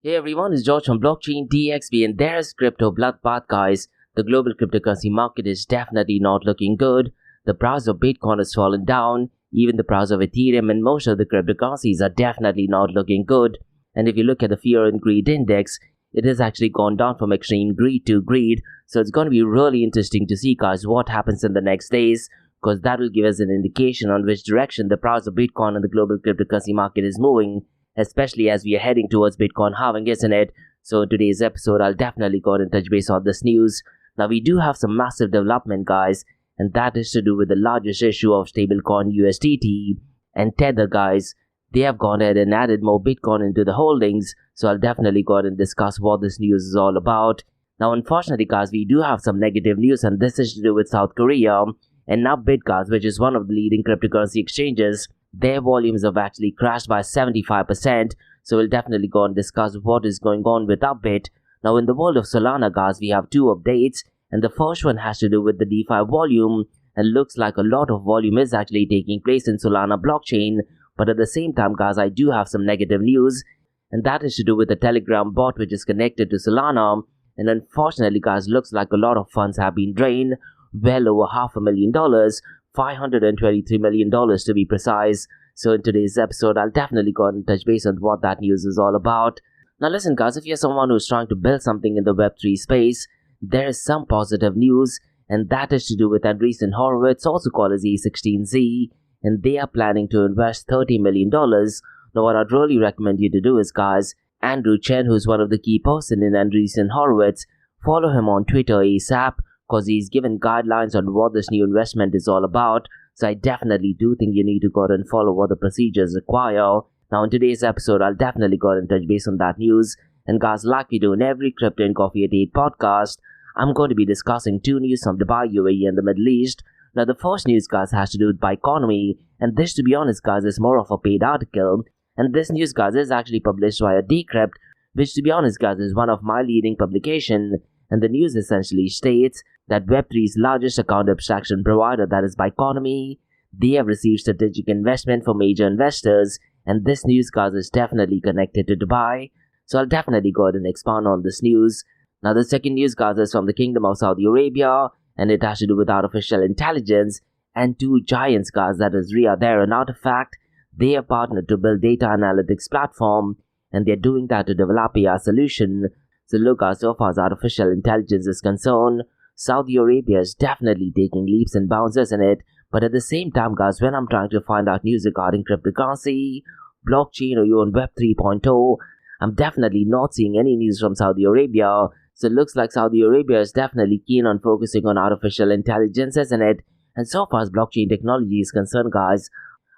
Hey everyone, it's George from Blockchain DXB and there's crypto bloodbath guys. The global cryptocurrency market is definitely not looking good. The price of Bitcoin has fallen down. Even the price of Ethereum and most of the cryptocurrencies are definitely not looking good. And if you look at the fear and greed index, it has actually gone down from extreme greed to greed. So it's going to be really interesting to see guys what happens in the next days, because that will give us an indication on which direction the price of Bitcoin and the global cryptocurrency market is moving, especially as we are heading towards Bitcoin halving, isn't it? So in today's episode, I'll definitely go and touch base on this news. Now, we do have some massive development, guys, and that is to do with the largest issue of stablecoin USDT and Tether, guys. They have gone ahead and added more Bitcoin into the holdings, so I'll definitely go ahead and discuss what this news is all about. Now, unfortunately, guys, we do have some negative news, and this is to do with South Korea. And now Bitcoin, which is one of the leading cryptocurrency exchanges, their volumes have actually crashed by 75%. So we'll definitely go and discuss what is going on with Upbit. Now in the world of Solana, guys, we have two updates. And the first one has to do with the DeFi volume. And looks like a lot of volume is actually taking place in Solana blockchain. But at the same time, guys, I do have some negative news. And that is to do with the Telegram bot which is connected to Solana. And unfortunately, guys, looks like a lot of funds have been drained. Well over $500,000. $523 million to be precise. So in today's episode, I'll definitely go and touch base on what that news is all about. Now listen guys, if you're someone who's trying to build something in the Web3 space, there is some positive news, and that is to do with Andreessen Horowitz, also called as E16Z, and they are planning to invest $30 million. Now what I'd really recommend you to do is, guys, Andrew Chen, who's one of the key person in Andreessen Horowitz, follow him on Twitter ASAP, because he's given guidelines on what this new investment is all about. So I definitely do think you need to go out and follow what the procedures require. Now in today's episode, I'll definitely go out and touch base on that news. And guys, like we do in every Crypto and Coffee at 8 podcast, I'm going to be discussing two news from Dubai, UAE and the Middle East. Now the first news, guys, has to do with Biconomy. And this, to be honest, guys, is more of a paid article. And this news, guys, is actually published via Decrypt, which, to be honest, guys, is one of my leading publications. And the news essentially states that Web3's largest account abstraction provider, that is Biconomy, they have received strategic investment from major investors, and this news, guys, is definitely connected to Dubai. So I'll definitely go ahead and expand on this news. Now the second news, guys, is from the Kingdom of Saudi Arabia, and it has to do with artificial intelligence and two giants, guys, that is Riyadh and Artifact. They have partnered to build data analytics platform, and they're doing that to develop AI solution. So look, guys, so far as artificial intelligence is concerned, Saudi Arabia is definitely taking leaps and bounds, isn't it? But at the same time, guys, when I'm trying to find out news regarding cryptocurrency, blockchain, or even Web 3.0, I'm definitely not seeing any news from Saudi Arabia. So it looks like Saudi Arabia is definitely keen on focusing on artificial intelligence, isn't it? And so far as blockchain technology is concerned, guys,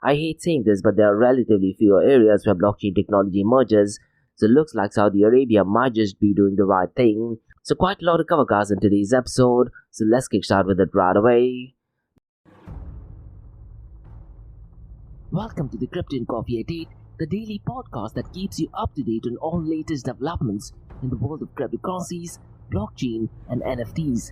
I hate saying this, but there are relatively fewer areas where blockchain technology emerges. So it looks like Saudi Arabia might just be doing the right thing. So quite a lot to cover, guys, in today's episode. So let's kick start with it right away. Welcome to the Crypto and Coffee at 8, the daily podcast that keeps you up to date on all latest developments in the world of cryptocurrencies, blockchain, and NFTs.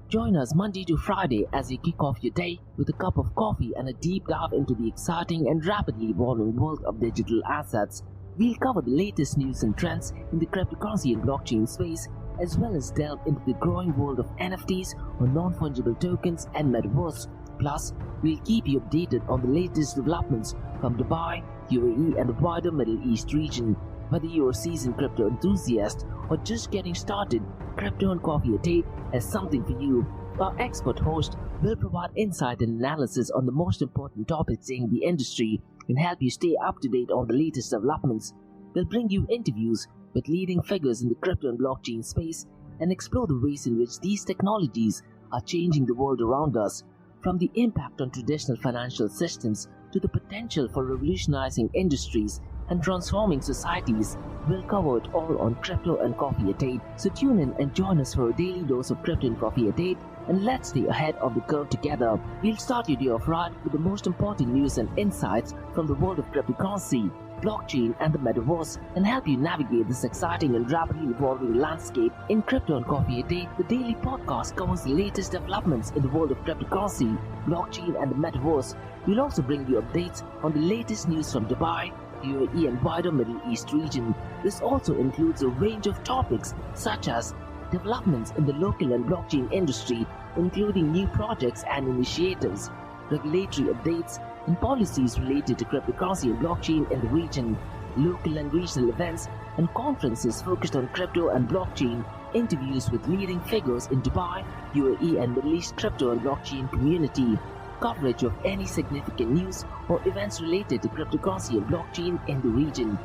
Join us Monday to Friday as you kick off your day with a cup of coffee and a deep dive into the exciting and rapidly evolving world of digital assets. We'll cover the latest news and trends in the cryptocurrency and blockchain space, as well as delve into the growing world of NFTs or non-fungible tokens and metaverse. Plus, we'll keep you updated on the latest developments from Dubai, UAE and the wider Middle East region. Whether you're a seasoned crypto enthusiast or just getting started, Crypto and Coffee at 8 has something for you. Our expert host will provide insight and analysis on the most important topics in the industry and help you stay up to date on the latest developments. They'll bring you interviews with leading figures in the crypto and blockchain space and explore the ways in which these technologies are changing the world around us, from the impact on traditional financial systems to the potential for revolutionizing industries and transforming societies. We'll cover it all on Crypto and Coffee at 8. So tune in and join us for a daily dose of Crypto and Coffee at 8, and let's stay ahead of the curve together. We'll start your day off right with the most important news and insights from the world of cryptocurrency, blockchain and the metaverse, and help you navigate this exciting and rapidly evolving landscape. In Crypto and Coffee a Day, the daily podcast covers the latest developments in the world of cryptocurrency, blockchain and the metaverse. We'll also bring you updates on the latest news from Dubai, UAE and wider Middle East region. This also includes a range of topics such as developments in the local and blockchain industry, including new projects and initiatives, regulatory updates, and policies related to cryptocurrency and blockchain in the region, local and regional events and conferences focused on crypto and blockchain, interviews with leading figures in Dubai, UAE and Middle East crypto and blockchain community, coverage of any significant news or events related to cryptocurrency and blockchain in the region.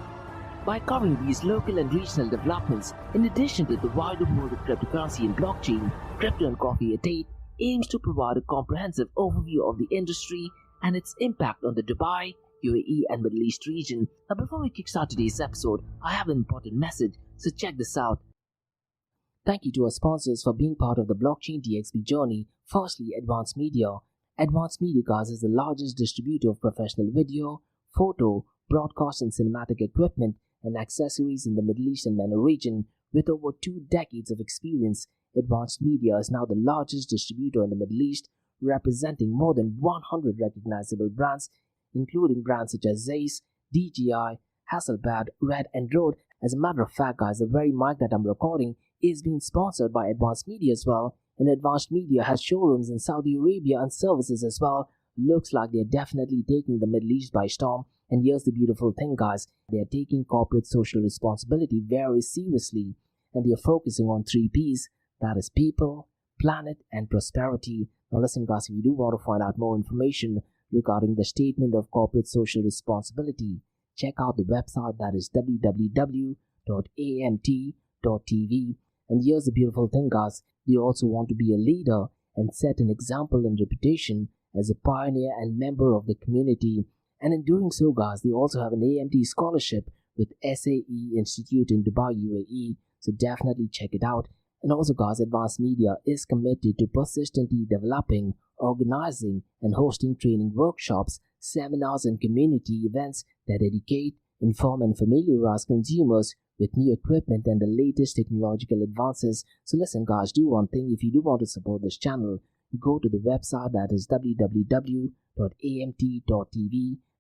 By covering these local and regional developments, in addition to the wider world of cryptocurrency and blockchain, Crypto and Coffee at 8 aims to provide a comprehensive overview of the industry and its impact on the Dubai, UAE and Middle East region. Now before we kickstart today's episode, I have an important message, so check this out. Thank you to our sponsors for being part of the Blockchain DXB journey. Firstly, Advanced Media. Advanced Media, guys, is the largest distributor of professional video, photo, broadcast and cinematic equipment and accessories in the Middle East and MENA region. With over 2 decades of experience, Advanced Media is now the largest distributor in the Middle East, representing more than 100 recognizable brands, including brands such as Zeiss, DJI, Hasselblad, Red and Rode. As a matter of fact, guys, the very mic that I'm recording is being sponsored by Advanced Media as well, and Advanced Media has showrooms in Saudi Arabia and services as well. Looks like they're definitely taking the Middle East by storm. And here's the beautiful thing, guys, they're taking corporate social responsibility very seriously, and they're focusing on 3 P's, that is people, planet and prosperity. Now listen, guys, if you do want to find out more information regarding the statement of corporate social responsibility, check out the website, that is www.amt.tv. And here's the beautiful thing, guys, they also want to be a leader and set an example and reputation as a pioneer and member of the community. And in doing so, guys, they also have an AMT scholarship with SAE Institute in Dubai, UAE, so definitely check it out. And also, guys, Advanced Media is committed to persistently developing, organizing and hosting training workshops, seminars and community events that educate, inform and familiarize consumers with new equipment and the latest technological advances. So listen, guys, do one thing. If you do want to support this channel, go to the website, that is www.amt.tv,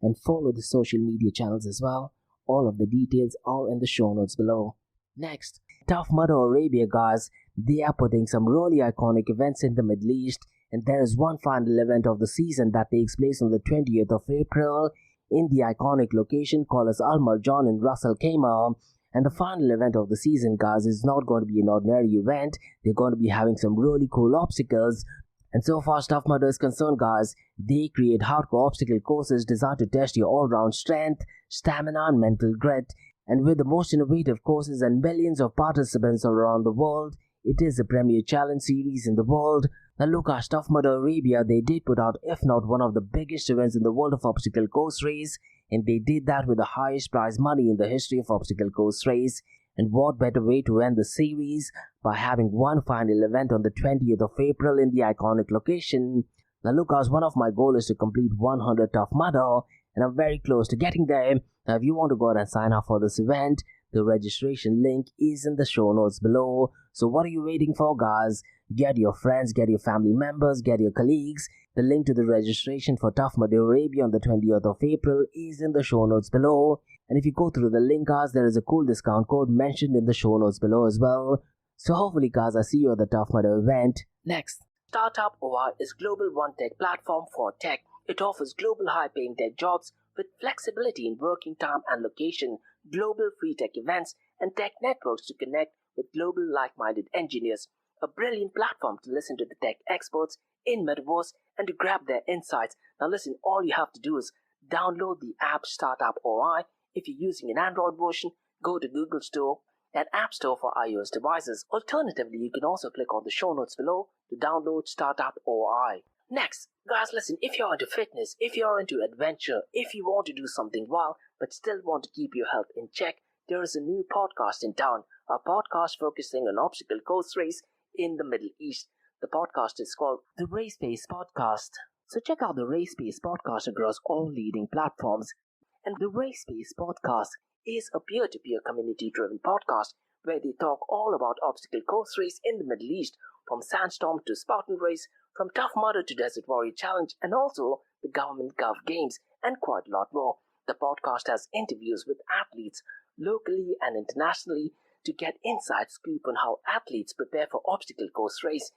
and follow the social media channels as well. All of the details are in the show notes below. Next, Tough Mudder Arabia, guys, they are putting some really iconic events in the Middle East, and there is one final event of the season that takes place on the 20th of April in the iconic location called as Al Marjan in Ras Al Khaimah. And the final event of the season, guys, is not going to be an ordinary event. They're going to be having some really cool obstacles. And so far as Tough Mudder is concerned, guys, they create hardcore obstacle courses designed to test your all-round strength, stamina and mental grit. And with the most innovative courses and millions of participants around the world, it is the premier challenge series in the world. Now look at Tough Mudder Arabia, they did put out, if not one of the biggest events in the world of obstacle course race, and they did that with the highest prize money in the history of obstacle course race. And what better way to end the series by having one final event on the 20th of April in the iconic location. Now look, guys, one of my goals is to complete 100 Tough Mudder, and I'm very close to getting there. Now if you want to go ahead and sign up for this event, the registration link is in the show notes below. So what are you waiting for, guys? Get your friends, get your family members, get your colleagues. The link to the registration for Tough Mudder Arabia on the 20th of April is in the show notes below. And if you go through the link, guys, there is a cool discount code mentioned in the show notes below as well. So hopefully, guys, I see you at the Tough Mudder event. Next, Startup OI is global one tech platform for tech. It offers global high-paying tech jobs with flexibility in working time and location, global free tech events, and tech networks to connect with global like-minded engineers. A brilliant platform to listen to the tech experts in Metaverse and to grab their insights. Now listen, all you have to do is download the app Startup OI. If you're using an Android version, go to Google Store and App Store for iOS devices. Alternatively, you can also click on the show notes below to download Startup OI. Next, guys, listen, if you're into fitness, if you're into adventure, if you want to do something wild but still want to keep your health in check, there is a new podcast in town, a podcast focusing on obstacle course race in the Middle East. The podcast is called the Race Pace Podcast. So check out the Race Pace Podcast across all leading platforms. And the Race Pace Podcast is a peer-to-peer community-driven podcast where they talk all about obstacle course race in the Middle East, from Sandstorm to Spartan Race, from Tough Mudder to Desert Warrior Challenge, and also the Government Gov Games, and quite a lot more. The podcast has interviews with athletes, locally and internationally to get inside scoop on how athletes prepare for obstacle course race.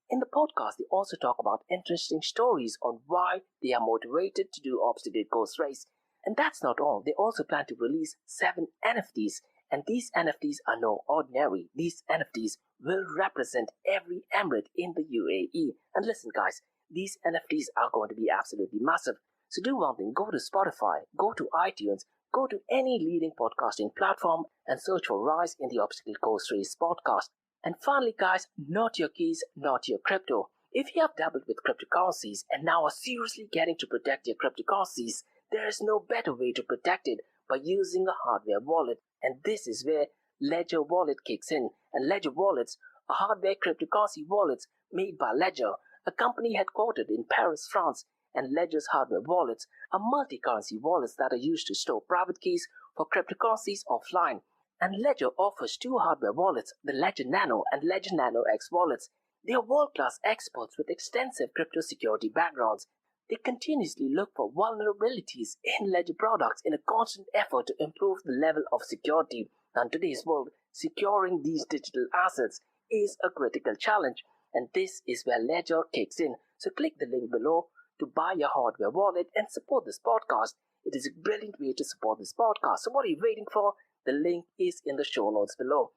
In the podcast, they also talk about interesting stories on why they are motivated to do obstacle course race. And that's not all. They also plan to release 7 NFTs. And these NFTs are no ordinary. These NFTs will represent every emirate in the UAE. And listen, guys, these NFTs are going to be absolutely massive. So do one thing, go to Spotify, go to iTunes, go to any leading podcasting platform and search for Rise in the Obstacle Course Race podcast. And finally, guys, not your keys, not your crypto. If you have dabbled with cryptocurrencies and now are seriously getting to protect your cryptocurrencies, there is no better way to protect it by using a hardware wallet. And this is where Ledger Wallet kicks in. And Ledger Wallets are hardware cryptocurrency wallets made by Ledger, a company headquartered in Paris, France. And Ledger's hardware wallets are multi-currency wallets that are used to store private keys for cryptocurrencies offline. And Ledger offers 2 hardware wallets, the Ledger Nano and Ledger Nano X wallets. They are world-class experts with extensive crypto security backgrounds. They continuously look for vulnerabilities in Ledger products in a constant effort to improve the level of security. Now, in today's world, securing these digital assets is a critical challenge, and this is where Ledger kicks in. So click the link below to buy your hardware wallet and support this podcast. It is a brilliant way to support this podcast. So what are you waiting for? The link is in the show notes below.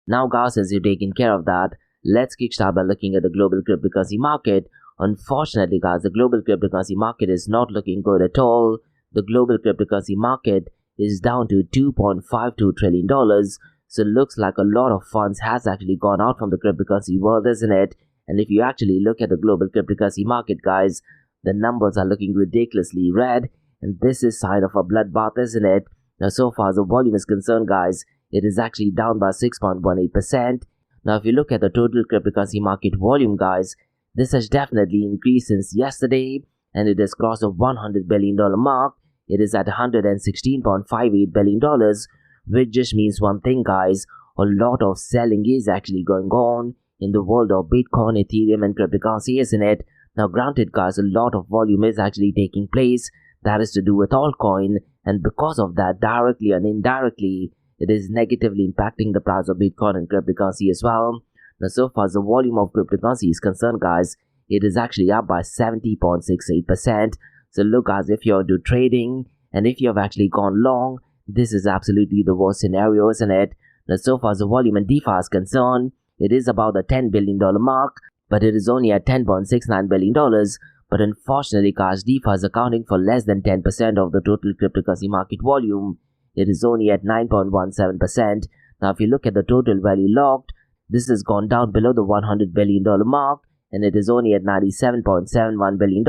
Now guys, as you've taken care of that, let's kickstart by looking at the global cryptocurrency market. Unfortunately guys, the global cryptocurrency market is not looking good at all. The global cryptocurrency market is down to $2.52 trillion. So it looks like a lot of funds has actually gone out from the cryptocurrency world, isn't it? And if you actually look at the global cryptocurrency market, guys, the numbers are looking ridiculously red. And this is sign of a bloodbath, isn't it? Now, so far as the volume is concerned, guys, it is actually down by 6.18%. Now, if you look at the total cryptocurrency market volume, guys, this has definitely increased since yesterday. And it has crossed the $100 billion mark. It is at $116.58 billion, which just means one thing, guys. A lot of selling is actually going on in the world of Bitcoin, Ethereum and cryptocurrency, isn't it? Now granted guys, a lot of volume is actually taking place that is to do with altcoin, and because of that, directly and indirectly, it is negatively impacting the price of Bitcoin and cryptocurrency as well. Now so far as the volume of cryptocurrency is concerned guys, it is actually up by 70.68%. So look guys, if you're into trading and if you have actually gone long, this is absolutely the worst scenario, isn't it? Now so far as the volume in DeFi is concerned, it is about the $10 billion mark, but it is only at $10.69 billion. But unfortunately, guys, DeFi is accounting for less than 10% of the total cryptocurrency market volume. It is only at 9.17%. Now, if you look at the total value locked, this has gone down below the $100 billion mark, and it is only at $97.71 billion.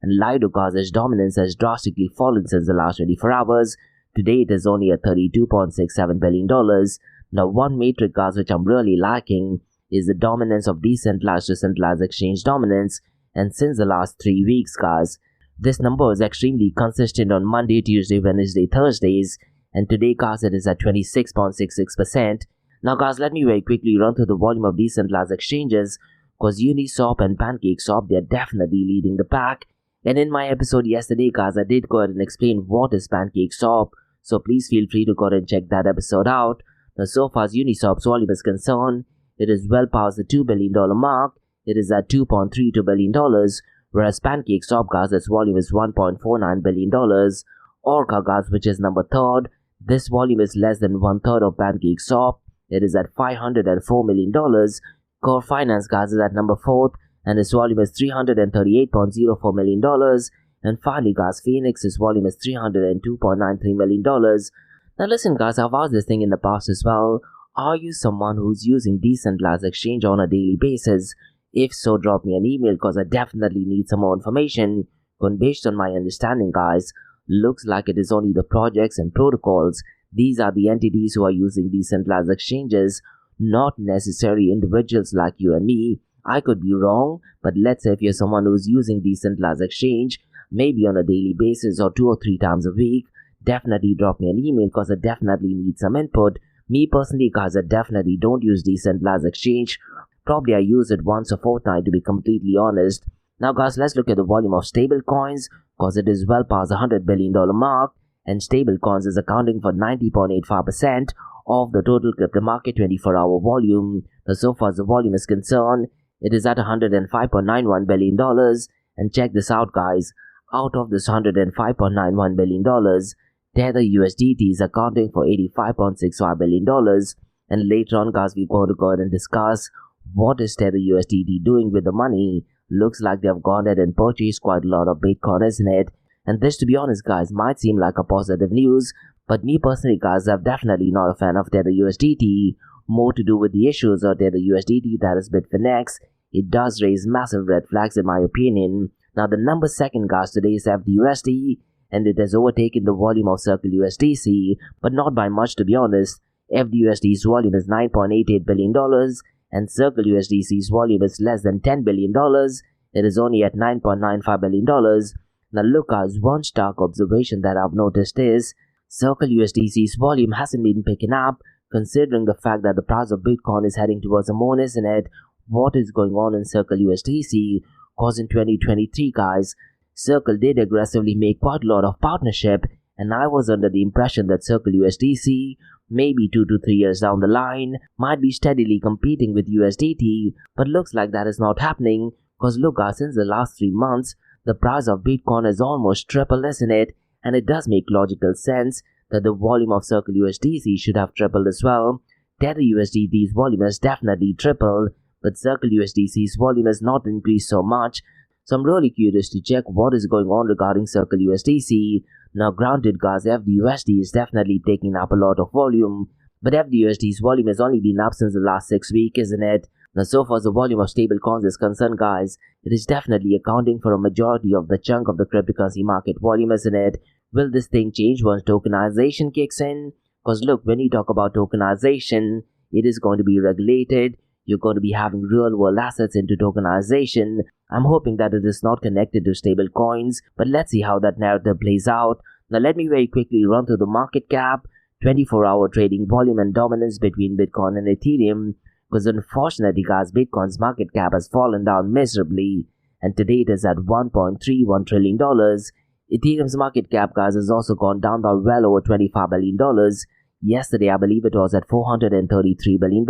And Lido, guys, its dominance has drastically fallen since the last 24 hours. Today, it is only at $32.67 billion. Now, one metric, guys, which I'm really liking is the dominance of decentralized to centralized exchange dominance. And since the last 3 weeks, guys, this number is extremely consistent on Monday, Tuesday, Wednesday, Thursdays. And today, guys, it is at 26.66%. Now, guys, let me very quickly run through the volume of decentralized exchanges, because Uniswap and PancakeSwap, they are definitely leading the pack. And in my episode yesterday, guys, I did go ahead and explain what is PancakeSwap. So please feel free to go ahead and check that episode out. Now, so far as Uniswap's volume is concerned, it is well past the $2 billion mark. It is at $2.32 billion, whereas PancakeSwap, guys, its volume is $1.49 billion. Orca, guys, which is number 3rd, this volume is less than 1/3 of PancakeSwap. It is at $504 million. Core Finance, guys, is at number 4th, and its volume is $338.04 million. And finally, guys, Phoenix's volume is $302.93 million. Now listen guys, I've asked this thing in the past as well. Are you someone who's using decentralized exchange on a daily basis? If so, drop me an email because I definitely need some more information. But based on my understanding, guys, looks like it is only the projects and protocols. These are the entities who are using decentralized exchanges, not necessarily individuals like you and me. I could be wrong, but let's say if you're someone who's using decentralized exchange, maybe on a daily basis or 2 or 3 times a week, definitely drop me an email because I definitely need some input. Me personally, guys, I definitely don't use decentralized exchange. Probably I use it once a fortnight to be completely honest. Now guys, let's look at the volume of stable coins because it is well past the $100 billion mark, and stablecoins is accounting for 90.85% of the total crypto market 24-hour volume. Now, so far as the volume is concerned, it is at $105.91 billion. And check this out, guys. Out of this $105.91 billion, Tether USDT is accounting for $85.65 billion. And later on, guys, we're going to go ahead and discuss what is Tether USDT doing with the money. Looks like they've gone ahead and purchased quite a lot of Bitcoin, isn't it? And this, to be honest, guys, might seem like a positive news, but me personally, guys, I'm definitely not a fan of Tether USDT. More to do with the issues of Tether USDT, that is Bitfinex. It does raise massive red flags in my opinion. Now, the number second, guys, today is FDUSD, and it has overtaken the volume of Circle USDC, but not by much, to be honest. FDUSD's volume is $9.88 billion, and Circle USDC's volume is less than $10 billion. It is only at $9.95 billion. Now look, guys, one stark observation that I've noticed is Circle USDC's volume hasn't been picking up, considering the fact that the price of Bitcoin is heading towards the moon, isn't it? What is going on in Circle USDC? Because in 2023, guys, Circle did aggressively make quite a lot of partnership, and I was under the impression that Circle USDC, maybe 2 to 3 years down the line, might be steadily competing with USDT, but looks like that is not happening, because look, guys, since the last 3 months, the price of Bitcoin has almost tripled, isn't it? And it does make logical sense that the volume of Circle USDC should have tripled as well. Tether USDT's volume has definitely tripled, but Circle USDC's volume has not increased so much. So I'm really curious to check what is going on regarding Circle USDC. Now granted, guys, FDUSD is definitely taking up a lot of volume, but FDUSD's volume has only been up since the last 6 weeks, isn't it? Now, so far as the volume of stablecoins is concerned, guys, it is definitely accounting for a majority of the chunk of the cryptocurrency market volume, isn't it? Will this thing change once tokenization kicks in? Because look, when you talk about tokenization, it is going to be regulated. You're going to be having real-world assets into tokenization. I'm hoping that it is not connected to stablecoins, but let's see how that narrative plays out. Now, let me very quickly run through the market cap, 24-hour trading volume and dominance between Bitcoin and Ethereum. Because unfortunately, guys, Bitcoin's market cap has fallen down miserably, and today it is at $1.31 trillion. Ethereum's market cap, guys, has also gone down by well over $25 billion. Yesterday, I believe it was at $433 billion,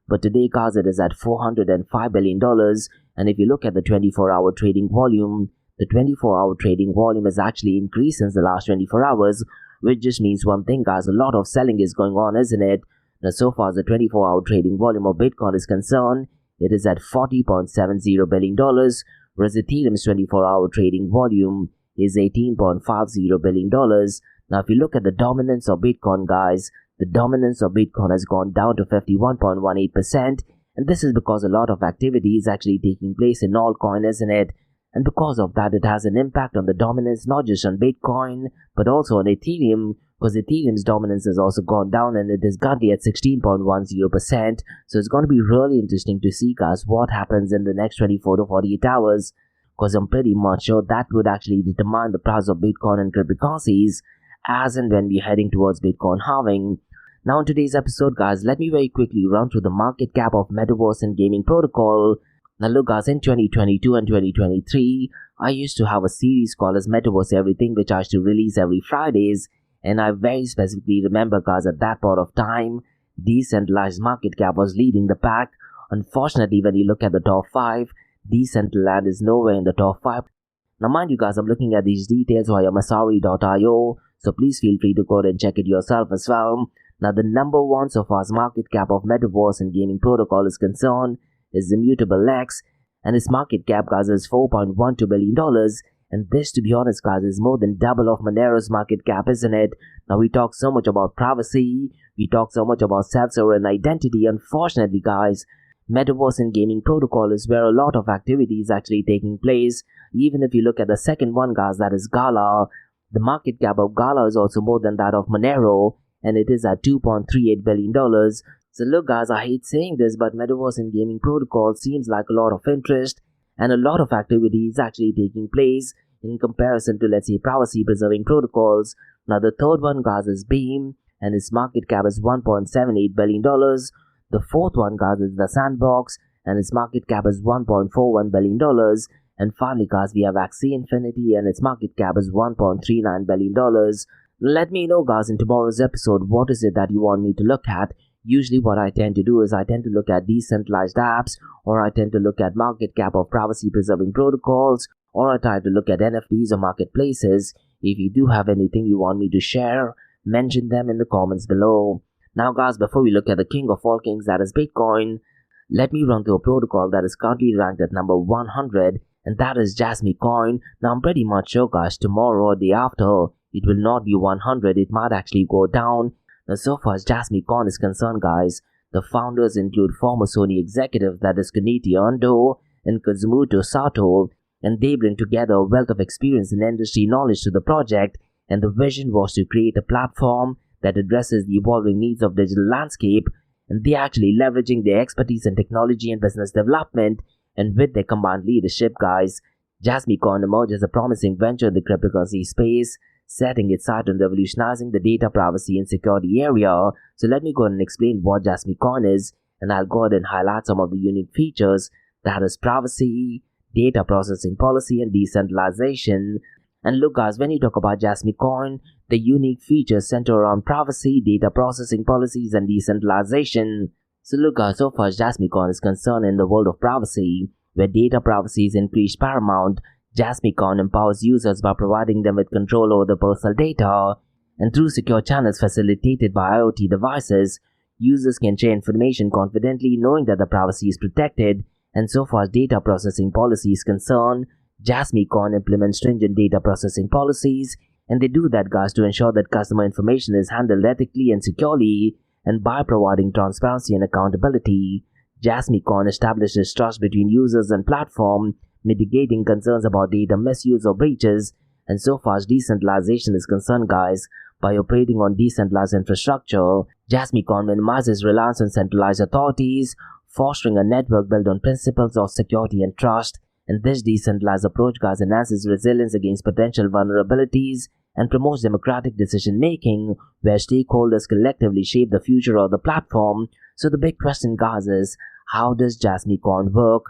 but today, guys, it is at $405 billion. And if you look at the 24-hour trading volume, the 24-hour trading volume has actually increased since the last 24 hours, which just means one thing, guys, a lot of selling is going on, isn't it? Now, so far as the 24-hour trading volume of Bitcoin is concerned, it is at $40.70 billion, whereas Ethereum's 24-hour trading volume is $18.50 billion. Now, if you look at the dominance of Bitcoin, guys, the dominance of Bitcoin has gone down to 51.18%, and this is because a lot of activity is actually taking place in altcoin, isn't it? And because of that, it has an impact on the dominance not just on Bitcoin, but also on Ethereum, because Ethereum's dominance has also gone down and it is currently at 16.10%. So it's going to be really interesting to see, guys, what happens in the next 24 to 48 hours, because I'm pretty much sure that would actually determine the price of Bitcoin and cryptocurrencies as and when we're heading towards Bitcoin halving. Now in today's episode, guys, let me very quickly run through the market cap of Metaverse and Gaming Protocol. Now look, guys, in 2022 and 2023, I used to have a series called as Metaverse Everything, which I used to release every Fridays. And I very specifically remember, guys, at that point of time, decentralized market cap was leading the pack. Unfortunately, when you look at the top 5, Decentraland is nowhere in the top 5. Now, mind you, guys, I'm looking at these details via Masari.io, so please feel free to go and check it yourself as well. Now, the number one so far as market cap of Metaverse and Gaming Protocol is concerned is Immutable X, and its market cap, guys, is $4.12 billion. And this, to be honest, guys, is more than double of Monero's market cap, isn't it? Now, we talk so much about privacy, we talk so much about self-sovereign identity. Unfortunately, guys, Metaverse and Gaming Protocol is where a lot of activity is actually taking place. Even if you look at the second one, guys, that is Gala, the market cap of Gala is also more than that of Monero, and it is at $2.38 billion. So look, guys, I hate saying this, but Metaverse and Gaming Protocol seems like a lot of interest, and a lot of activity is actually taking place in comparison to, let's say, privacy-preserving protocols. Now, the third one, guys, is Beam, and its market cap is $1.78 billion. The fourth one, guys, is the Sandbox, and its market cap is $1.41 billion. And finally, guys, we have Axie Infinity, and its market cap is $1.39 billion. Let me know guys in tomorrow's episode what is it that you want me to look at. Usually what I tend to do is I tend to look at decentralized apps, or I tend to look at market cap of privacy preserving protocols, or I try to look at NFTs or marketplaces. If you do have anything you want me to share, mention them in the comments below. Now guys, before we look at the king of all kings, that is Bitcoin, let me run through a protocol that is currently ranked at number 100, and that is Jasmy Coin. Now I'm pretty much sure guys, tomorrow or the after, it will not be 100, it might actually go down. Now so far as Jasmy Coin is concerned guys, the founders include former Sony executives, that is Kenichi Ando and Kazumoto Sato, and they bring together a wealth of experience and industry knowledge to the project, and the vision was to create a platform that addresses the evolving needs of digital landscape, and they actually leveraging their expertise in technology and business development, and with their combined leadership guys, Jasmy Coin emerged as a promising venture in the cryptocurrency space, setting its sight on revolutionizing the data privacy and security area. So let me go ahead and explain what Jasmy Coin is, and I'll go ahead and highlight some of the unique features, that is privacy, data processing policy, and decentralization. And look guys, when you talk about Jasmy Coin, the unique features center around privacy, data processing policies, and decentralization. So look guys, so far as Jasmy Coin is concerned in the world of privacy, where data privacy is increased paramount, Jasmy Coin empowers users by providing them with control over their personal data, and through secure channels facilitated by IoT devices, users can share information confidently knowing that the privacy is protected. And so far as data processing policy is concerned, Jasmy Coin implements stringent data processing policies, and they do that guys to ensure that customer information is handled ethically and securely, and by providing transparency and accountability, Jasmy Coin establishes trust between users and platform, mitigating concerns about data misuse or breaches. And so far as decentralization is concerned guys, by operating on decentralized infrastructure, Jasmy Coin minimizes reliance on centralized authorities, fostering a network built on principles of security and trust. And this decentralized approach guys enhances resilience against potential vulnerabilities and promotes democratic decision making, where stakeholders collectively shape the future of the platform. So the big question guys is, how does Jasmy Coin work?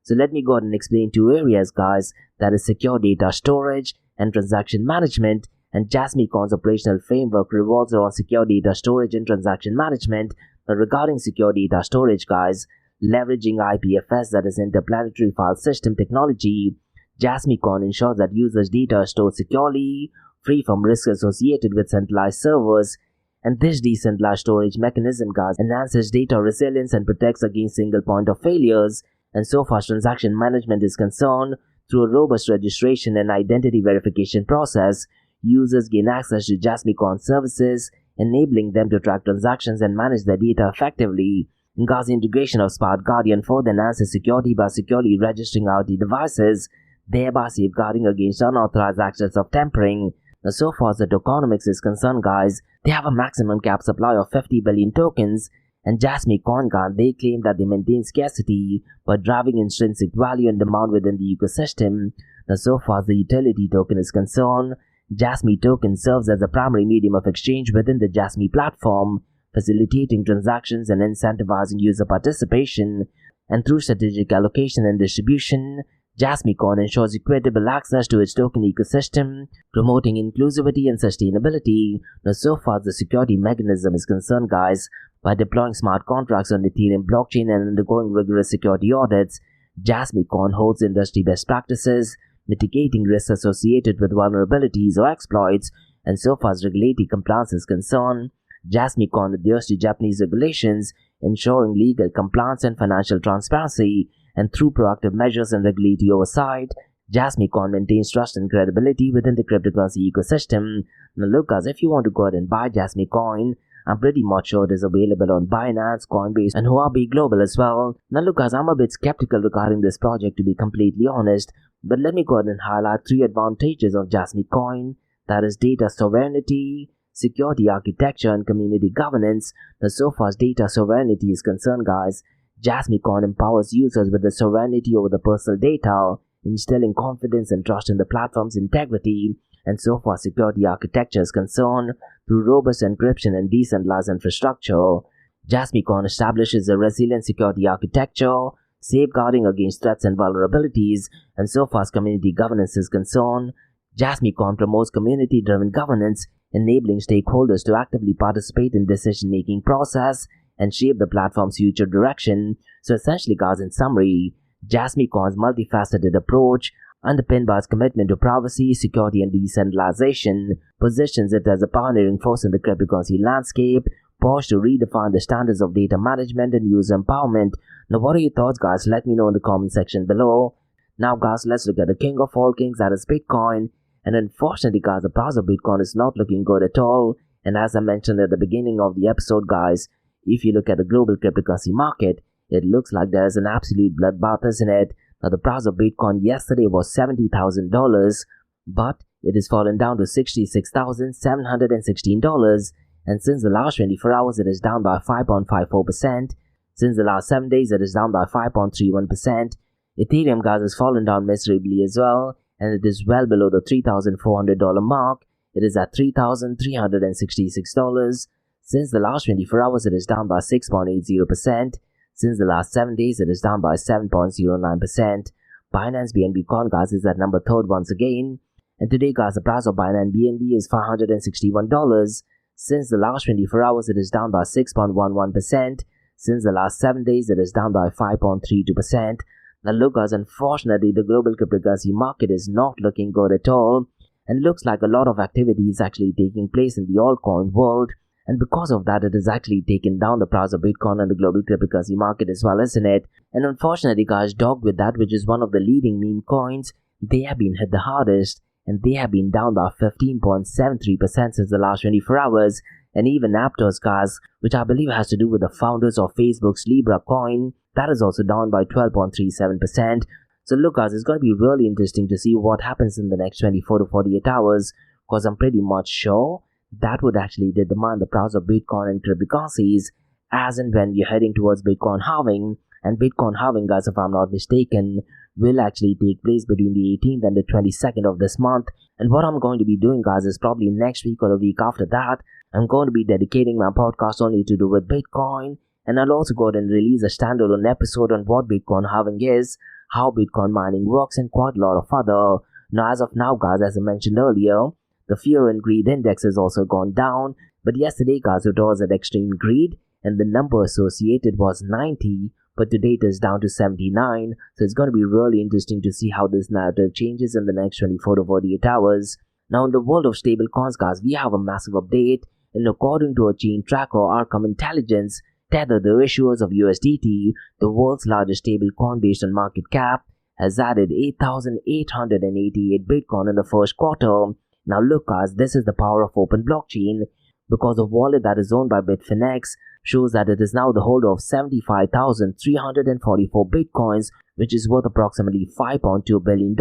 So let me go ahead and explain two areas guys, that is secure data storage and transaction management. And Jasmy Coin's operational framework revolves around secure data storage and transaction management. Now regarding secure data storage guys, leveraging IPFS, that is interplanetary file system technology, Jasmy Coin ensures that users' data is stored securely, free from risks associated with centralized servers. And this decentralized storage mechanism guys enhances data resilience and protects against single point of failures. And so far as transaction management is concerned, through a robust registration and identity verification process, users gain access to Jasmy Coin services, enabling them to track transactions and manage their data effectively. And guys, the integration of Smart Guardian further enhances security by securely registering IoT devices, thereby safeguarding against unauthorized access of tampering. Now so far as the tokenomics is concerned guys, they have a maximum cap supply of 50 billion tokens, and Jasmy Coin guys, they claim that they maintain scarcity by driving intrinsic value and demand within the ecosystem. Now so far as the utility token is concerned, Jasmy token serves as a primary medium of exchange within the Jasmy platform, facilitating transactions and incentivizing user participation. And through strategic allocation and distribution, Jasmy Coin ensures equitable access to its token ecosystem, promoting inclusivity and sustainability. Now so far as the security mechanism is concerned guys, by deploying smart contracts on the Ethereum blockchain and undergoing rigorous security audits, Jasmy Coin holds industry best practices, mitigating risks associated with vulnerabilities or exploits. And so far as regulatory compliance is concerned, Jasmy Coin adheres to Japanese regulations, ensuring legal compliance and financial transparency. And through proactive measures and regulatory oversight, Jasmy Coin maintains trust and credibility within the cryptocurrency ecosystem. Now look guys, if you want to go ahead and buy Jasmy Coin, I'm pretty much sure it is available on Binance, Coinbase, and Huobi Global as well. Now look guys, I'm a bit skeptical regarding this project to be completely honest, but let me go ahead and highlight three advantages of Jasmy Coin, that is data sovereignty, security architecture, and community governance. Now so far as data sovereignty is concerned guys, Jasmy Coin empowers users with the sovereignty over the personal data, instilling confidence and trust in the platform's integrity. And so far security architecture is concerned, through robust encryption and decentralized infrastructure, Jasmy Coin establishes a resilient security architecture, safeguarding against threats and vulnerabilities. And so far as community governance is concerned, Jasmy Coin promotes community-driven governance, enabling stakeholders to actively participate in decision-making process and shape the platform's future direction. So essentially, guys, in summary, Jasmy Coin's multifaceted approach, underpinned by its commitment to privacy, security, and decentralization, positions it as a pioneering force in the cryptocurrency landscape, poised to redefine the standards of data management and user empowerment. Now, what are your thoughts, guys? Let me know in the comment section below. Now, guys, let's look at the king of all kings, that is Bitcoin. And unfortunately, guys, the price of Bitcoin is not looking good at all. And as I mentioned at the beginning of the episode, guys, if you look at the global cryptocurrency market, it looks like there is an absolute bloodbath, isn't it? Now, the price of Bitcoin yesterday was $70,000, but it has fallen down to $66,716. And since the last 24 hours, it is down by 5.54%. Since the last 7 days, it is down by 5.31%. Ethereum, guys, has fallen down miserably as well, and it is well below the $3,400 mark. It is at $3,366. Since the last 24 hours, it is down by 6.80%. Since the last 7 days, it is down by 7.09%. Binance BNB Coin, guys, is at number 3rd once again. And today, guys, the price of Binance BNB is $561. Since the last 24 hours, it is down by 6.11%. Since the last 7 days, it is down by 5.32%. Now look, guys, unfortunately, the global cryptocurrency market is not looking good at all. And looks like a lot of activity is actually taking place in the altcoin world. And because of that, it has actually taken down the price of Bitcoin and the global cryptocurrency market as well, isn't it? And unfortunately, guys, Dog with that, which is one of the leading meme coins, they have been hit the hardest. And they have been down by 15.73% since the last 24 hours. And even Aptos, guys, which I believe has to do with the founders of Facebook's Libra coin, that is also down by 12.37%. So look, guys, it's going to be really interesting to see what happens in the next 24 to 48 hours, because I'm pretty much sure that would actually determine the price of Bitcoin and cryptocurrencies as and when we're heading towards Bitcoin halving. And Bitcoin halving, guys, if I'm not mistaken, will actually take place between the 18th and the 22nd of this month. And what I'm going to be doing, guys, is probably next week or the week after that, I'm going to be dedicating my podcast only to do with Bitcoin. And I'll also go ahead and release a standalone episode on what Bitcoin halving is, how Bitcoin mining works, and quite a lot of other. Now, as of now, guys, as I mentioned earlier, the fear and greed index has also gone down. But yesterday, guys, it was at extreme greed, and the number associated was 90. But today it is down to 79, so it's going to be really interesting to see how this narrative changes in the next 24 to 48 hours. Now, in the world of stable coins, guys, we have a massive update, and according to a chain tracker, Arkham Intelligence, Tether, the issuers of USDT, the world's largest stable coin based on market cap, has added 8,888 Bitcoin in the first quarter. Now look, guys, this is the power of open blockchain, because the wallet that is owned by Bitfinex shows that it is now the holder of 75,344 Bitcoins, which is worth approximately $5.2 billion.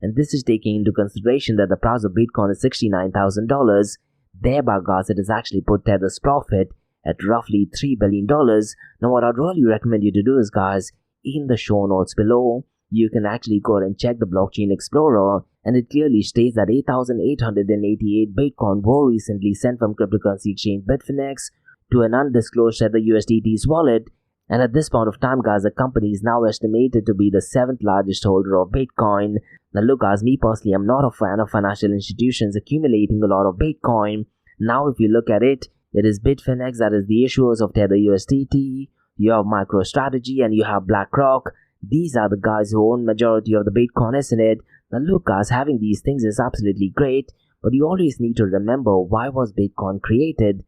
And this is taking into consideration that the price of Bitcoin is $69,000. Thereby, guys, it has actually put Tether's profit at roughly $3 billion. Now, what I'd really recommend you to do is, guys, in the show notes below, you can actually go ahead and check the Blockchain Explorer, and it clearly states that 8,888 Bitcoin were recently sent from cryptocurrency exchange Bitfinex to an undisclosed Tether USDT's wallet. And at this point of time, guys, the company is now estimated to be the 7th largest holder of Bitcoin. Now look, guys, me personally, I'm not a fan of financial institutions accumulating a lot of Bitcoin. Now if you look at it, it is Bitfinex that is the issuers of Tether USDT, you have MicroStrategy, and you have BlackRock. These are the guys who own majority of the Bitcoin, isn't it? Now look, guys, having these things is absolutely great, but you always need to remember, why was Bitcoin created?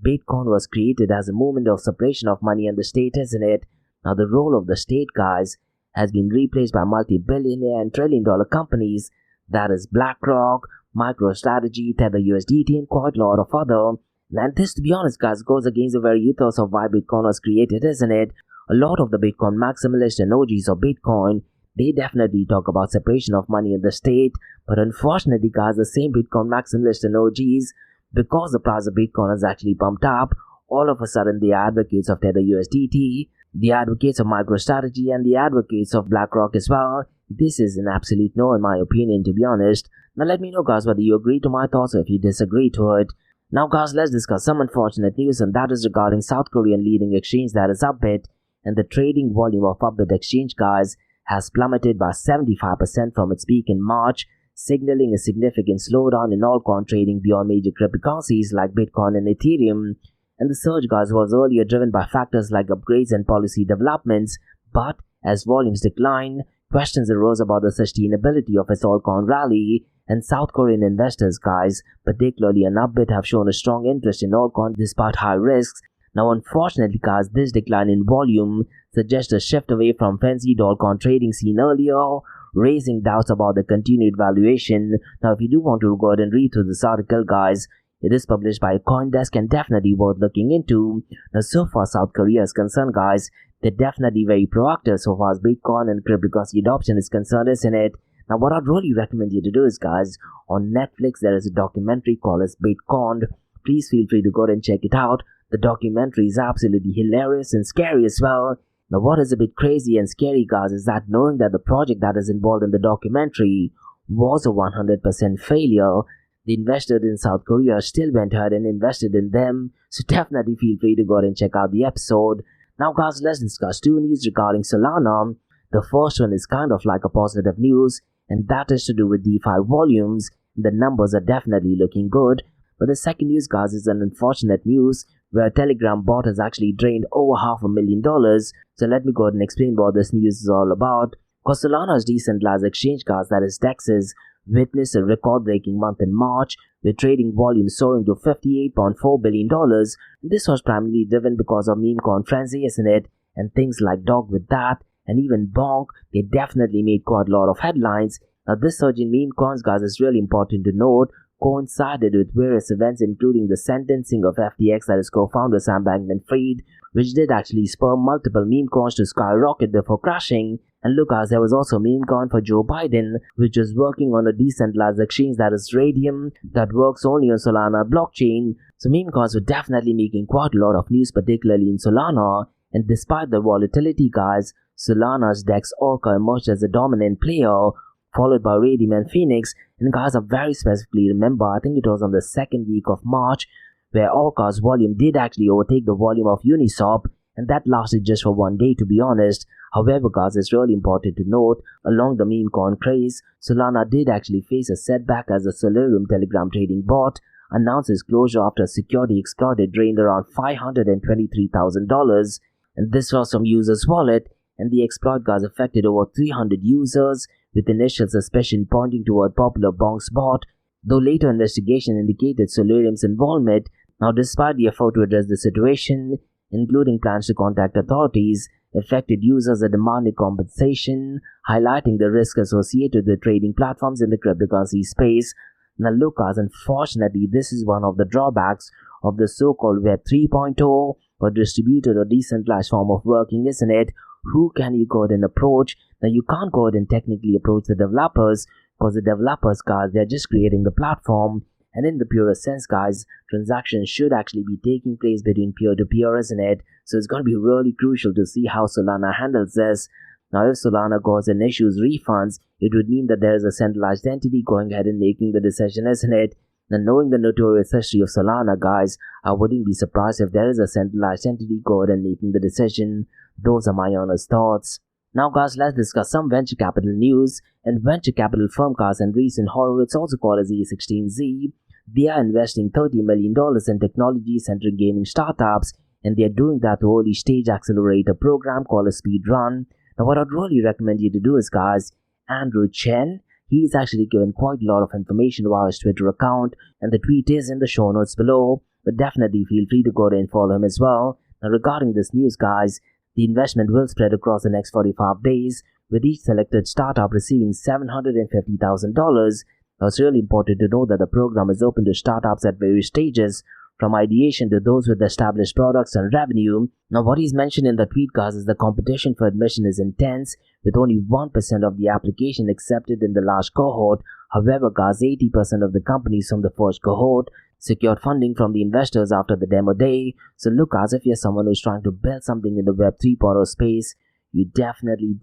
Bitcoin was created as a movement of separation of money and the state, isn't it? Now the role of the state, guys, has been replaced by multi-billionaire and trillion-dollar companies, that is BlackRock, MicroStrategy, Tether USDT, and quite a lot of other. And this, to be honest, guys, goes against the very ethos of why Bitcoin was created, isn't it? A lot of the Bitcoin maximalists and OGs of Bitcoin, they definitely talk about separation of money and the state, but unfortunately, guys, the same Bitcoin maximalists and OGs, because the price of Bitcoin has actually pumped up, all of a sudden they are advocates of Tether USDT, the advocates of MicroStrategy, and the advocates of BlackRock as well. This is an absolute no in my opinion, to be honest. Now let me know, guys, whether you agree to my thoughts or if you disagree to it. Now, guys, let's discuss some unfortunate news, and that is regarding South Korean leading exchange, that is Upbit. And the trading volume of Upbit exchange, guys, has plummeted by 75% from its peak in March, signaling a significant slowdown in altcoin trading beyond major cryptocurrencies like Bitcoin and Ethereum. And the surge, guys, was earlier driven by factors like upgrades and policy developments, but as volumes declined, questions arose about the sustainability of its altcoin rally, and South Korean investors, guys, particularly in Upbit, have shown a strong interest in altcoin despite high risks. Now, unfortunately, guys, this decline in volume suggests a shift away from frenzied altcoin trading seen earlier, raising doubts about the continued valuation. Now, if you do want to go ahead and read through this article, guys, it is published by CoinDesk and definitely worth looking into. Now, so far South Korea is concerned, guys, they're definitely very proactive so far as Bitcoin and cryptocurrency adoption is concerned, isn't it? Now, what I'd really recommend you to do is, guys, on Netflix there is a documentary called as Bitcoin. Please feel free to go ahead and check it out. The documentary is absolutely hilarious and scary as well. Now, what is a bit crazy and scary, guys, is that knowing that the project that is involved in the documentary was a 100% failure, the investors in South Korea still went ahead and invested in them. So definitely feel free to go ahead and check out the episode. Now, guys, let's discuss two news regarding Solana. The first one is kind of like a positive news, and that is to do with DeFi volumes. The numbers are definitely looking good. But the second news, guys, is an unfortunate news where a Telegram bot has actually drained over $500,000. So let me go ahead and explain what this news is all about. Because Solana's decentralized exchange, guys, that is DEXs, witnessed a record-breaking month in March, with trading volume soaring to $58.4 billion. This was primarily driven because of meme coin frenzy, isn't it? And things like Dog with that, and even Bonk, they definitely made quite a lot of headlines. Now, this surge in meme coins, guys, is really important to note, coincided with various events including the sentencing of FTX, that is co-founder Sam Bankman-Fried, which did actually spur multiple meme coins to skyrocket before crashing. And look, guys, there was also a meme coin for Joe Biden, which is working on a decentralized exchange that is Radium, that works only on Solana blockchain. So meme coins were definitely making quite a lot of news, particularly in Solana. And despite the volatility, guys, Solana's DEX Orca emerged as a dominant player, followed by Radium and Phoenix. And guys, I very specifically remember, I think it was on the second week of March, where Orca's volume did actually overtake the volume of Uniswap, and that lasted just for one day, to be honest. However, guys, it's really important to note, along the meme coin craze, Solana did actually face a setback as the Solarium Telegram trading bot announced its closure after a security exploit drained around $523,000, and this was from users' wallet, and the exploit, guys, affected over 300 users, with initial suspicion pointing toward popular Bonk's bot, though later investigation indicated Solarium's involvement. Now, despite the effort to address the situation, including plans to contact authorities, affected users are demanding compensation, highlighting the risk associated with trading platforms in the cryptocurrency space. Now, look, guys, unfortunately, this is one of the drawbacks of the so-called Web 3.0, or distributed or decentralized form of working, isn't it? Who can you go ahead and approach? Now, you can't go ahead and technically approach the developers, because the developers, guys, they're just creating the platform. And in the purest sense, guys, transactions should actually be taking place between peer-to-peer, isn't it? So it's going to be really crucial to see how Solana handles this. Now, if Solana goes and issues refunds, it would mean that there is a centralized entity going ahead and making the decision, isn't it? Now, knowing the notorious history of Solana, guys, I wouldn't be surprised if there is a centralized entity going ahead and making the decision. Those are my honest thoughts. Now, guys, let's discuss some venture capital news. And venture capital firm, guys, Andreessen Horowitz, also called as A16Z, they are investing $30 million in technology-centric gaming startups, and they are doing that through early stage accelerator program called a Speed Run. Now, what I'd really recommend you to do is, guys, Andrew Chen, he's actually given quite a lot of information about his Twitter account, and the tweet is in the show notes below, but definitely feel free to go there and follow him as well. Now, regarding this news, guys, the investment will spread across the next 45 days, with each selected startup receiving $750,000. Now, it's really important to know that the program is open to startups at various stages, from ideation to those with established products and revenue. Now, what he's mentioned in the tweet, guys, is the competition for admission is intense, with only 1% of the application accepted in the large cohort. However, guys, 80% of the companies from the first cohort secured funding from the investors after the demo day. So look, guys, if you're someone who's trying to build something in the Web 3.0 space, you definitely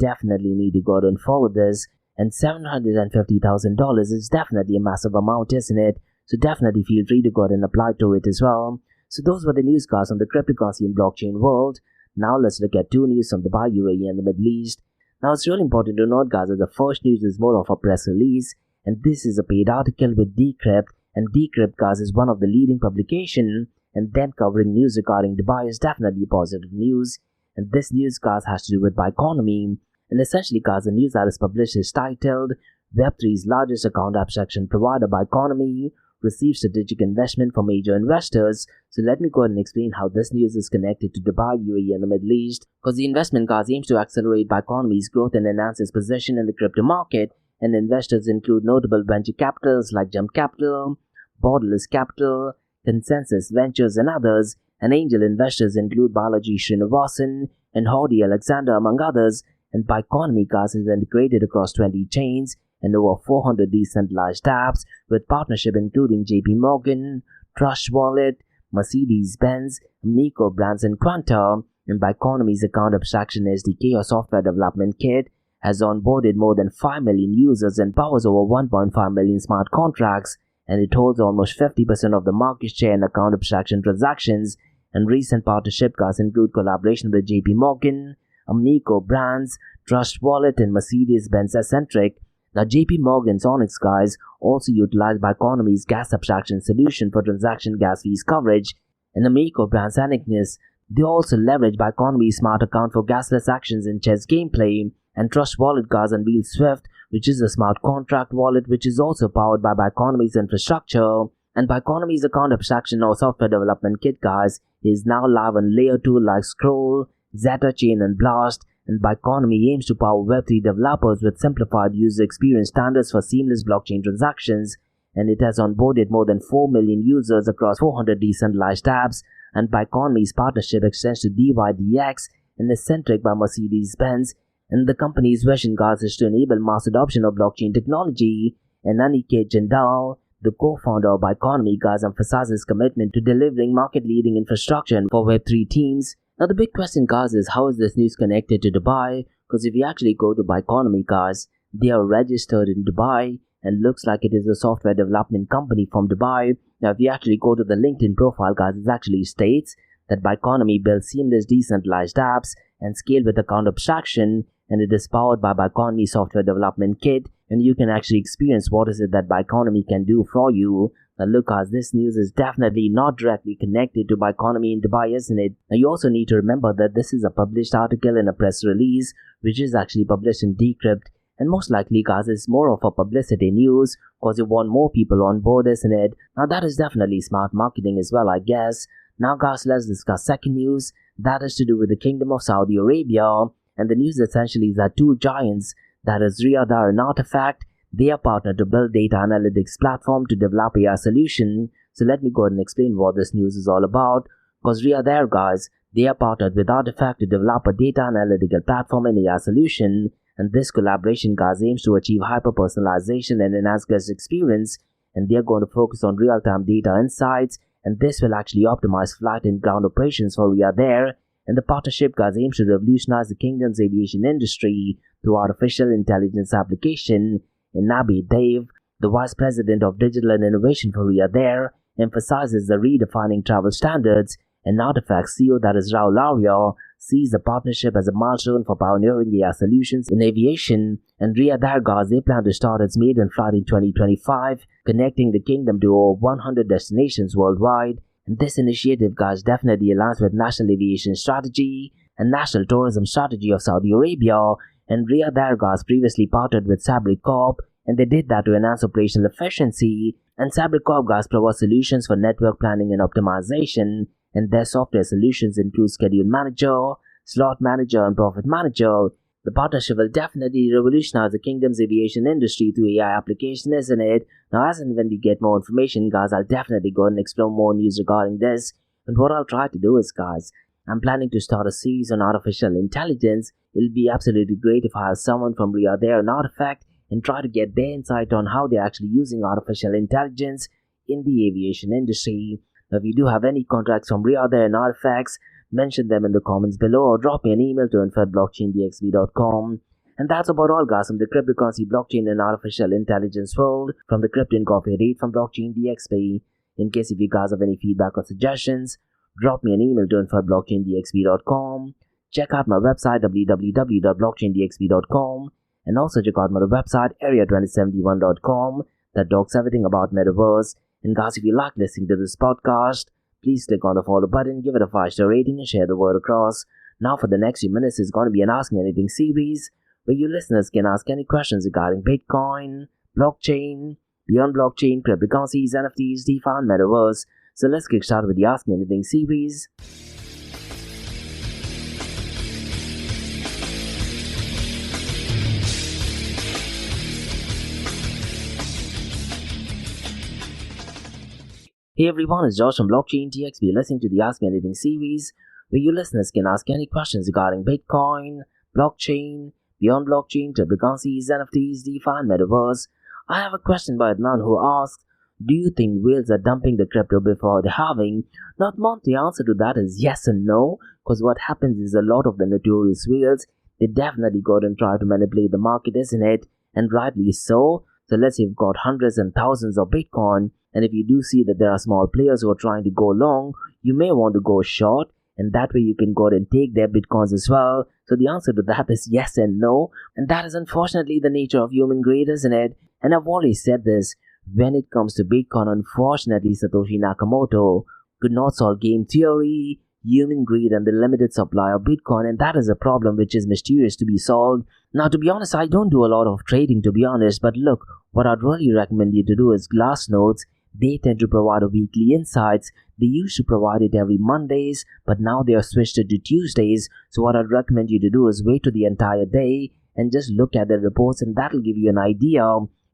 need to go out and follow this. And $750,000 is definitely a massive amount, isn't it? So definitely feel free to go ahead and apply to it as well. So those were the news, guys, on the cryptocurrency and blockchain world. Now let's look at two news from Dubai, UAE and the Middle East. Now, it's really important to note, guys, that the first news is more of a press release, and this is a paid article with Decrypt, and Decrypt, guys, is one of the leading publication, and them covering news regarding Dubai is definitely positive news. And this news, guys, has to do with Biconomy, and essentially, guys, the news that is published is titled Web3's largest account abstraction provider Biconomy receives strategic investment from major investors. So let me go ahead and explain how this news is connected to Dubai, UAE and the Middle East, because the investment, guys, aims to accelerate Biconomy's growth and enhance its position in the crypto market, and investors include notable venture capitals like Jump Capital, Borderless Capital, Consensus Ventures and others, and angel investors include Balaji Srinivasan and Howdy Alexander among others. And Biconomy, guys, is integrated across 20 chains and over 400 decentralized apps, with partnership including JP Morgan, Trust Wallet, Mercedes-Benz, Nico Brands and Quanta. And Biconomy's account abstraction SDK or software development kit has onboarded more than 5 million users and powers over 1.5 million smart contracts, and it holds almost 50% of the market share in account abstraction transactions. And recent partnership, guys, include collaboration with JP Morgan, Nico Brands, Trust Wallet and Mercedes-Benz Eccentric. Now, JP Morgan's Onyx, guys, also utilized Biconomy's gas abstraction solution for transaction gas fees coverage, and Amico Brands Anignis. They also leverage Biconomy's smart account for gasless actions in chess gameplay, and Trust Wallet, guys, unveiled Swift, which is a smart contract wallet which is also powered by Biconomy's infrastructure. And Biconomy's account abstraction or software development kit, guys, is now live on layer 2 like Scroll, Zeta Chain and Blast. And Biconomy aims to power Web3 developers with simplified user experience standards for seamless blockchain transactions, and it has onboarded more than 4 million users across 400 decentralized apps. And Biconomy's partnership extends to DYDX and Eccentric by Mercedes-Benz, and the company's vision, guys, is to enable mass adoption of blockchain technology. And Aniket Jindal, the co-founder of Biconomy, guys, emphasizes commitment to delivering market-leading infrastructure for Web3 teams. Now the big question, guys, is how is this news connected to Dubai? Because if you actually go to Biconomy, guys, they are registered in Dubai and looks like it is a software development company from Dubai. Now if you actually go to the LinkedIn profile, guys, it actually states that Biconomy builds seamless decentralized apps and scale with account abstraction, and it is powered by Biconomy software development kit, and you can actually experience what is it that Biconomy can do for you. Now look, guys, this news is definitely not directly connected to Biconomy in Dubai, isn't it? Now you also need to remember that this is a published article in a press release, which is actually published in Decrypt, and most likely, guys, it's more of a publicity news because you want more people on board, isn't it? Now that is definitely smart marketing as well, I guess. Now, guys, let's discuss second news. That is to do with the Kingdom of Saudi Arabia, and the news essentially is that two giants, that is Riyadh and Artifact, they are partnered to build data analytics platform to develop AI solution. So let me go ahead and explain what this news is all about. Because Riyadh, guys, they are partnered with Artifact to develop a data analytical platform and AI solution. And this collaboration, guys, aims to achieve hyper-personalization and enhance guest experience. And they are going to focus on real-time data insights. And this will actually optimize flight and ground operations for Riyadh. And the partnership, guys, aims to revolutionize the kingdom's aviation industry through artificial intelligence application. And Nabi Dave, the Vice President of Digital and Innovation for Riyadh, emphasizes the redefining travel standards, and Artifact CEO, that is Raul Arya, sees the partnership as a milestone for pioneering AI solutions in aviation. And Riyadh, guys, they plan to start its maiden flight in 2025, connecting the kingdom to over 100 destinations worldwide. And this initiative, guys, definitely aligns with National Aviation Strategy and National Tourism Strategy of Saudi Arabia. And Riyadh, guys, previously partnered with Sabri Corp, and they did that to enhance operational efficiency. And Sabri Corp, guys, provides solutions for network planning and optimization, and their software solutions include Schedule Manager, Slot Manager, and Profit Manager. The partnership will definitely revolutionize the kingdom's aviation industry through AI application, isn't it? Now, as and when we get more information, guys, I'll definitely go and explore more news regarding this. And what I'll try to do is, guys, I'm planning to start a series on artificial intelligence. It'll be absolutely great if I have someone from Riyadh and Artifact and try to get their insight on how they're actually using artificial intelligence in the aviation industry. Now, if you do have any contracts from Riyadh and Artifacts, mention them in the comments below or drop me an email to info@blockchaindxb.com. And that's about all, guys, from the cryptocurrency, blockchain, and artificial intelligence world, from the Crypto Incorporated from Blockchain DXB. In case if you guys have any feedback or suggestions, drop me an email to info@blockchaindxb.com. Check out my website www.blockchaindxb.com, And also check out my website area2071.com that talks everything about metaverse. And guys, if you like listening to this podcast, please click on the follow button, give it a 5-star rating, and share the word across. Now for the next few minutes is going to be an Ask Me Anything series where you listeners can ask any questions regarding Bitcoin, blockchain, beyond blockchain, cryptocurrencies, NFTs, DeFi, and metaverse. So let's get started with the Ask Me Anything series. Hey everyone, it's Josh from Blockchain.to. You're listening to the Ask Me Anything series where you listeners can ask any questions regarding Bitcoin, blockchain, beyond blockchain, cryptocurrencies, NFTs, DeFi, and metaverse. I have a question by Adnan who asks, do you think whales are dumping the crypto before the halving? Not month, the answer to that is yes and no, because what happens is a lot of the notorious whales, they definitely go and try to manipulate the market, isn't it? And rightly so. So let's say you've got hundreds and thousands of Bitcoin, and if you do see that there are small players who are trying to go long, you may want to go short, and that way you can go and take their Bitcoins as well. So the answer to that is yes and no, and that is unfortunately the nature of human greed, isn't it? And I've always said this, when it comes to Bitcoin, unfortunately Satoshi Nakamoto could not solve game theory, human greed, and the limited supply of Bitcoin, and that is a problem which is mysterious to be solved. Now, to be honest, I don't do a lot of trading, to be honest, but look, what I'd really recommend you to do is Glassnodes. They tend to provide a weekly insights. They used to provide it every Mondays, but now they are switched it to Tuesdays. So what I'd recommend you to do is wait to the entire day and just look at the reports, and that'll give you an idea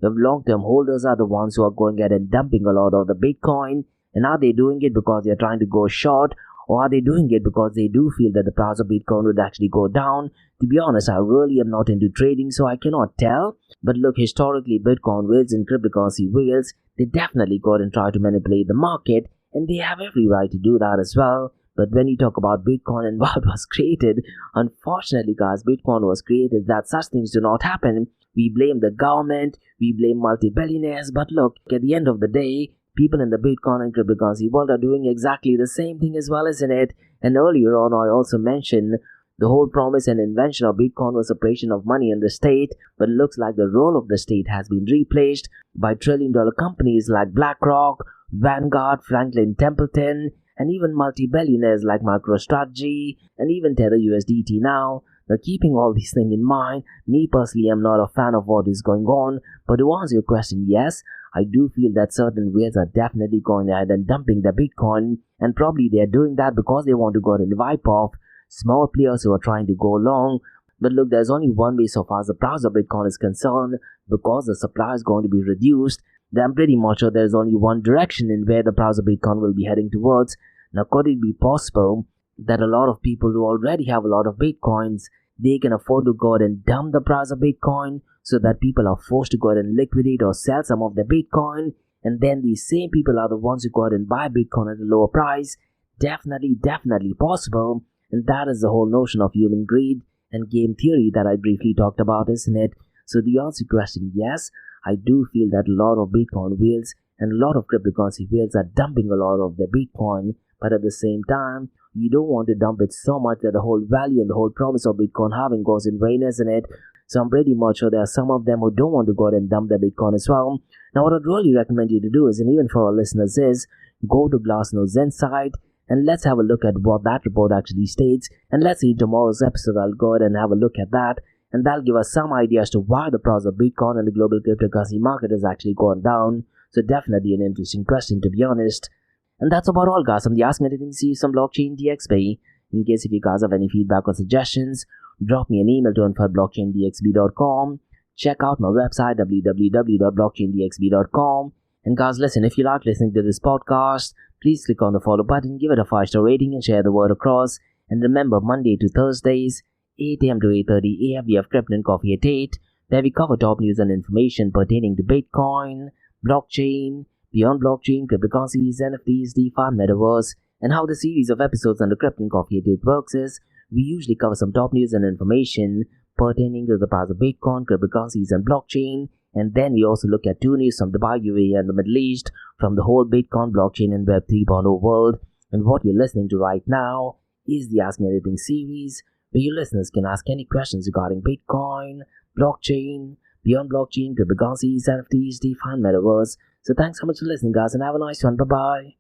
if long-term holders are the ones who are going ahead and dumping a lot of the Bitcoin. And are they doing it because they're trying to go short, or are they doing it because they do feel that the price of Bitcoin would actually go down? To be honest, I really am not into trading, so I cannot tell. But look, historically, Bitcoin whales and cryptocurrency whales, they definitely go and try to manipulate the market, and they have every right to do that as well. But when you talk about Bitcoin and what was created, unfortunately, guys, Bitcoin was created that such things do not happen. We blame the government, we blame multi-billionaires, but look, at the end of the day, people in the Bitcoin and cryptocurrency world are doing exactly the same thing as well, isn't it? And earlier on, I also mentioned the whole promise and invention of Bitcoin was separation of money and the state, but it looks like the role of the state has been replaced by trillion-dollar companies like BlackRock, Vanguard, Franklin Templeton, and even multi-billionaires like MicroStrategy and even Tether.to now. Now, keeping all these things in mind, me personally am not a fan of what is going on, but to answer your question, yes, I do feel that certain whales are definitely going ahead and dumping the Bitcoin, and probably they are doing that because they want to go and wipe off small players who are trying to go long. But look, there's only one way so far as the price of Bitcoin is concerned, because the supply is going to be reduced. Then I'm pretty much sure there's only one direction in where the price of Bitcoin will be heading towards. Now, could it be possible that a lot of people who already have a lot of Bitcoins, they can afford to go ahead and dump the price of Bitcoin so that people are forced to go ahead and liquidate or sell some of their Bitcoin, and then these same people are the ones who go ahead and buy Bitcoin at a lower price? Definitely possible. And that is the whole notion of human greed and game theory that I briefly talked about, isn't it? So the answer to the question, yes, I do feel that a lot of Bitcoin whales and a lot of cryptocurrency whales are dumping a lot of their Bitcoin, but at the same time, you don't want to dump it so much that the whole value and the whole promise of Bitcoin halving goes in vain, isn't it? So I'm pretty much sure there are some of them who don't want to go ahead and dump their Bitcoin as well. Now, what I'd really recommend you to do is, and even for our listeners, is go to Glassnode's Insight, and let's have a look at what that report actually states. And let's see in tomorrow's episode, I'll go ahead and have a look at that. And that'll give us some idea as to why the price of Bitcoin and the global cryptocurrency market has actually gone down. So definitely an interesting question, to be honest. And that's about all, guys, from the Ask Me Anything series on Blockchain.dxb. In case if you guys have any feedback or suggestions, drop me an email to info@blockchain.dxb.com. Check out my website, www.blockchain.dxb.com. And guys, listen, if you like listening to this podcast, please click on the follow button, give it a 5-star rating, and share the word across. And remember, Monday to Thursdays, 8 a.m. to 8:30 a.m., we have Crypto and Coffee at 8, where we cover top news and information pertaining to Bitcoin, blockchain, beyond blockchain, cryptocurrencies, NFTs, DeFi, metaverse, and how the series of episodes under Crypto and Coffee at 8 works is, we usually cover some top news and information pertaining to the price of Bitcoin, cryptocurrencies, and blockchain. And then we also look at 2 news from Dubai, UAE, and the Middle East from the whole Bitcoin, blockchain, and Web 3.0 world. And what you're listening to right now is the Ask Me Anything series, where you listeners can ask any questions regarding Bitcoin, blockchain, beyond blockchain, cryptocurrencies, NFTs, DeFi, and Metaverse. So thanks so much for listening, guys, and have a nice one. Bye-bye.